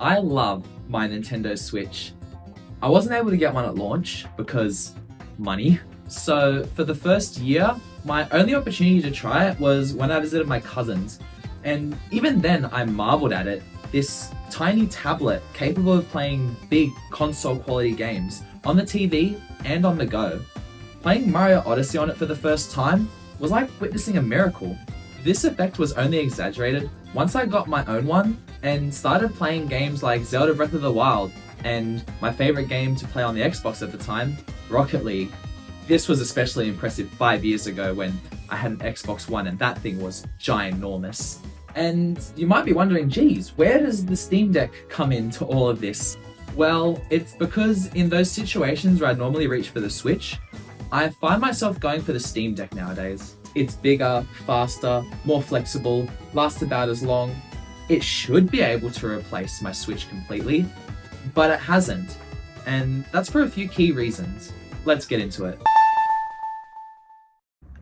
I love my Nintendo Switch. I wasn't able to get one at launch because money. So for the first year, my only opportunity to try it was when I visited my cousins. And even then, I marveled at it. This tiny tablet capable of playing big console quality games on the TV and on the go. Playing Mario Odyssey on it for the first time was like witnessing a miracle. This effect was only exaggerated once I got my own one and started playing games like Zelda Breath of the Wild and my favorite game to play on the Xbox at the time, Rocket League. This was especially impressive 5 years ago when I had an Xbox One and that thing was ginormous. And you might be wondering, geez, where does the Steam Deck come into all of this? Well, it's because in those situations where I normally reach for the Switch, I find myself going for the Steam Deck nowadays. It's bigger, faster, more flexible, lasts about as long. It should be able to replace my Switch completely, but it hasn't. And that's for a few key reasons. Let's get into it.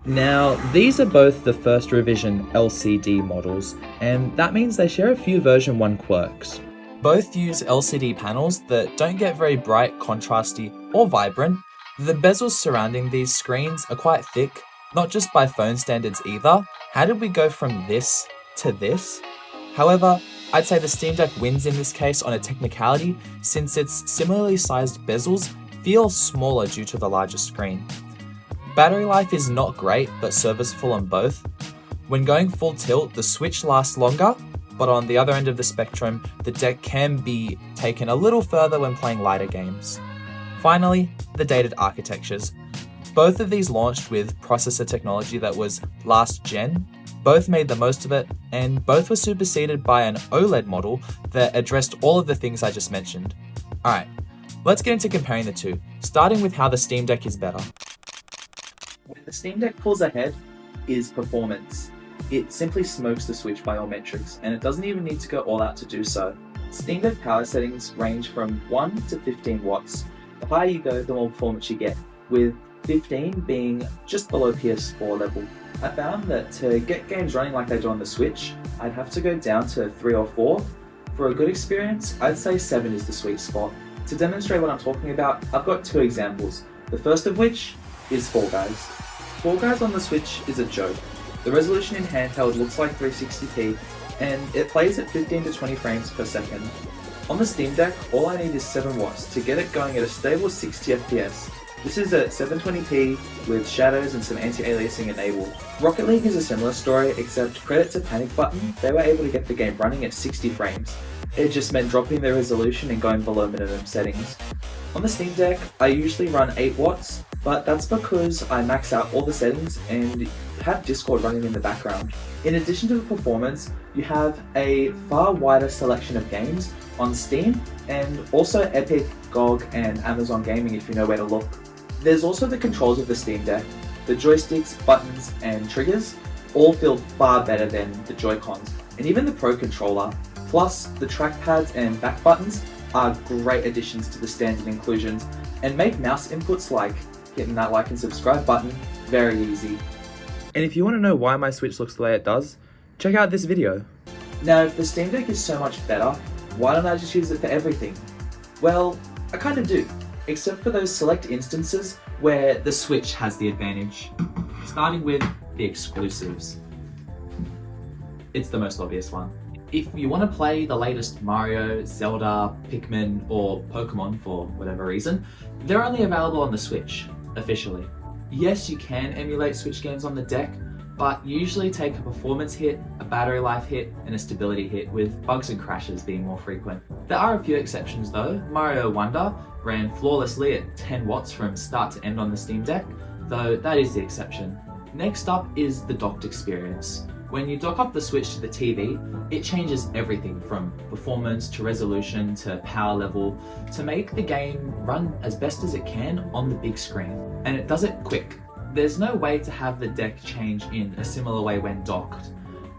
Now, these are both the first revision LCD models, and that means they share a few version 1 quirks. Both use LCD panels that don't get very bright, contrasty, or vibrant. The bezels surrounding these screens are quite thick, not just by phone standards either. How did we go from this to this? However, I'd say the Steam Deck wins in this case on a technicality since its similarly sized bezels feel smaller due to the larger screen. Battery life is not great, but serviceable on both. When going full tilt, the Switch lasts longer, but on the other end of the spectrum, the deck can be taken a little further when playing lighter games. Finally, the dated architectures. Both of these launched with processor technology that was last gen, both made the most of it, and both were superseded by an OLED model that addressed all of the things I just mentioned. Alright, let's get into comparing the two, starting with how the Steam Deck is better. When the Steam Deck pulls ahead is performance. It simply smokes the Switch by all metrics, and it doesn't even need to go all out to do so. Steam Deck power settings range from 1 to 15 watts. The higher you go, the more performance you get, with 15 being just below PS4 level. I found that to get games running like I do on the Switch, I'd have to go down to 3 or 4. For a good experience, I'd say 7 is the sweet spot. To demonstrate what I'm talking about, I've got 2 examples. The first of which is Fall Guys. Fall Guys on the Switch is a joke. The resolution in handheld looks like 360p, and it plays at 15 to 20 frames per second. On the Steam Deck, all I need is 7 watts to get it going at a stable 60 FPS. This is at 720p with shadows and some anti-aliasing enabled. Rocket League is a similar story, except credit to Panic Button, they were able to get the game running at 60 frames. It just meant dropping the resolution and going below minimum settings. On the Steam Deck, I usually run 8 watts, but that's because I max out all the settings and have Discord running in the background. In addition to the performance, you have a far wider selection of games on Steam and also Epic, GOG and Amazon Gaming if you know where to look. There's also the controls of the Steam Deck. The joysticks, buttons and triggers all feel far better than the Joy-Cons, and even the Pro Controller. Plus, the trackpads and back buttons are great additions to the standard inclusions and make mouse inputs like hitting that like and subscribe button very easy. And if you want to know why my Switch looks the way it does, check out this video. Now, if the Steam Deck is so much better, why don't I just use it for everything? Well, I kind of do, except for those select instances where the Switch has the advantage. Starting with the exclusives. It's the most obvious one. If you want to play the latest Mario, Zelda, Pikmin, or Pokemon for whatever reason, they're only available on the Switch, officially. Yes, you can emulate Switch games on the deck, but you usually take a performance hit, a battery life hit, and a stability hit, with bugs and crashes being more frequent. There are a few exceptions though. Mario Wonder ran flawlessly at 10 watts from start to end on the Steam Deck, though that is the exception. Next up is the docked experience. When you dock up the Switch to the TV, it changes everything from performance to resolution to power level to make the game run as best as it can on the big screen. And it does it quick. There's no way to have the deck change in a similar way when docked.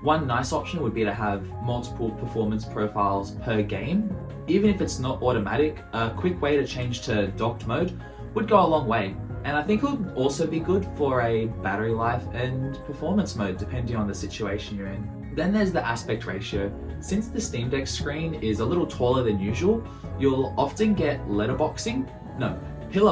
One nice option would be to have multiple performance profiles per game. Even if it's not automatic, a quick way to change to docked mode would go a long way. And I think it would also be good for a battery life and performance mode depending on the situation you're in. Then there's the aspect ratio. Since the Steam Deck screen is a little taller than usual, you'll often get pillar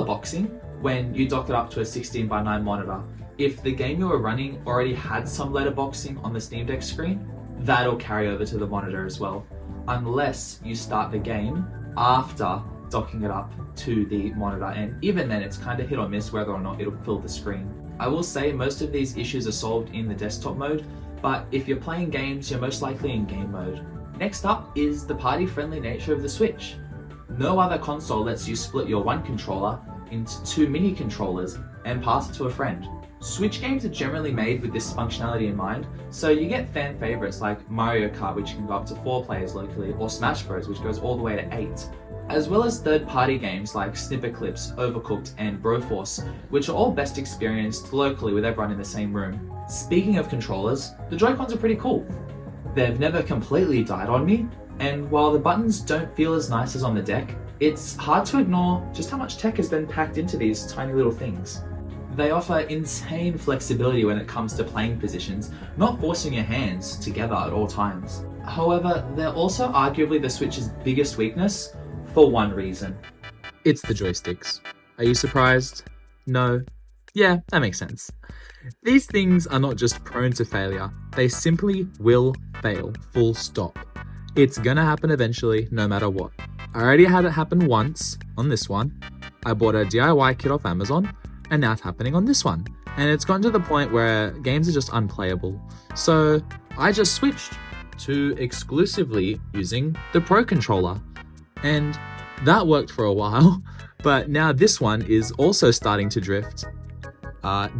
boxing when you dock it up to a 16:9 monitor. If the game you were running already had some letterboxing on the Steam Deck screen, that'll carry over to the monitor as well, unless you start the game after docking it up to the monitor, and even then it's kind of hit or miss whether or not it'll fill the screen. I will say most of these issues are solved in the desktop mode, but if you're playing games, you're most likely in game mode. Next up is the party-friendly nature of the Switch. No other console lets you split your one controller into two mini controllers and pass it to a friend. Switch games are generally made with this functionality in mind, so you get fan favorites like Mario Kart, which can go up to 4 players locally, or Smash Bros, which goes all the way to 8. As well as third-party games like Snipperclips, Overcooked, and Broforce, which are all best experienced locally with everyone in the same room. Speaking of controllers, the Joy-Cons are pretty cool. They've never completely died on me, and while the buttons don't feel as nice as on the deck, it's hard to ignore just how much tech has been packed into these tiny little things. They offer insane flexibility when it comes to playing positions, not forcing your hands together at all times. However, they're also arguably the Switch's biggest weakness for one reason. It's the joysticks. Are you surprised? No? Yeah, that makes sense. These things are not just prone to failure, they simply will fail, full stop. It's gonna happen eventually, no matter what. I already had it happen once on this one. I bought a DIY kit off Amazon, and now it's happening on this one. And it's gotten to the point where games are just unplayable. So I just switched to exclusively using the Pro controller. And that worked for a while, but now this one is also starting to drift.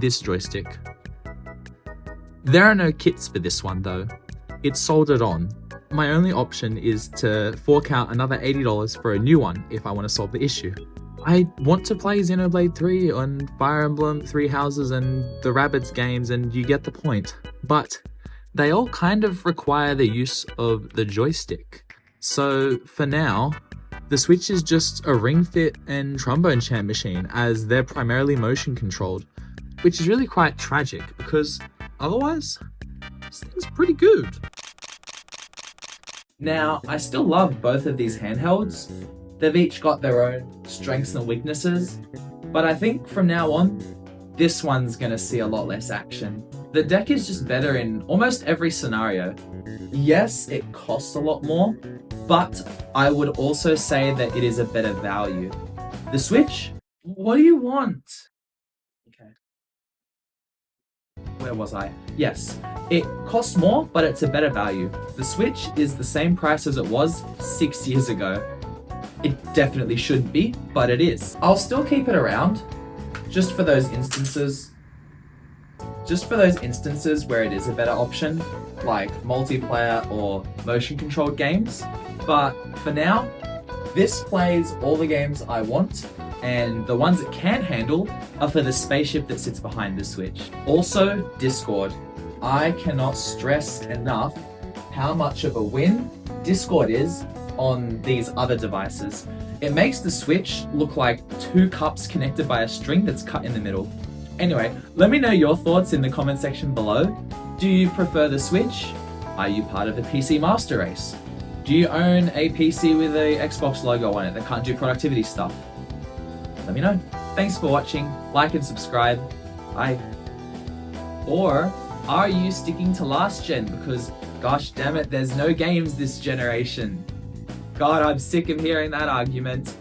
This joystick. There are no kits for this one though. It's soldered on. My only option is to fork out another $80 for a new one if I want to solve the issue. I want to play Xenoblade 3 and Fire Emblem 3 Houses and the Rabbids games, and you get the point. But they all kind of require the use of the joystick. So for now, the Switch is just a Ring Fit and Trombone Champ machine, as they're primarily motion controlled, which is really quite tragic because otherwise, this thing's pretty good. Now, I still love both of these handhelds. They've each got their own strengths and weaknesses, but I think from now on, this one's gonna see a lot less action. The deck is just better in almost every scenario. Yes, it costs a lot more, but I would also say that it is a better value. The Switch? What do you want? Okay. Where was I? Yes, it costs more, but it's a better value. The Switch is the same price as it was 6 years ago. It definitely shouldn't be, but it is. I'll still keep it around, just for those instances where it is a better option, like multiplayer or motion-controlled games. But for now, this plays all the games I want, and the ones it can't handle are for the spaceship that sits behind the Switch. Also, Discord. I cannot stress enough how much of a win Discord is on these other devices. It makes the Switch look like 2 cups connected by a string that's cut in the middle. Anyway, let me know your thoughts in the comment section below. Do you prefer the Switch? Are you part of the PC Master Race? Do you own a PC with a Xbox logo on it that can't do productivity stuff? Let me know. Thanks for watching. Like and subscribe. Bye. Or are you sticking to last gen because gosh damn it, there's no games this generation? God, I'm sick of hearing that argument.